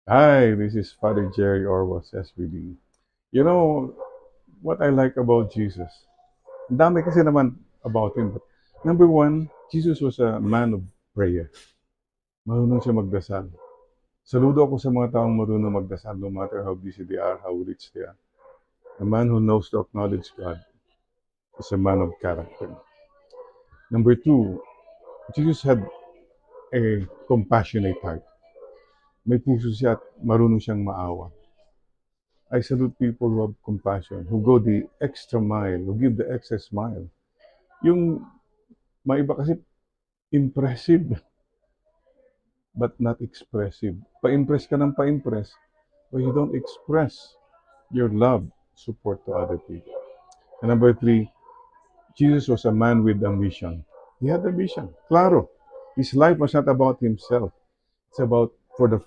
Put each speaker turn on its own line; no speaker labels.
Hi, this is Father Jerry Orwas, SVD. You know, what I like about Jesus, ang dami kasi naman about him. But number one, Jesus was a man of prayer. Marunong siya magdasal. Saludo ako sa mga taong marunong magdasal no matter how busy they are, how rich they are. A man who knows to acknowledge God is a man of character. Number two, Jesus had a compassionate heart. May puso siya at marunong siyang maawa. I salute people who have compassion, who go the extra mile, who give the excess mile. Yung mga iba kasi impressive but not expressive. Pa-impress ka ng pa-impress, but you don't express your love, support to other people. And number three, Jesus was a man with ambition. He had ambition. Claro, his life was not about himself. It's about for the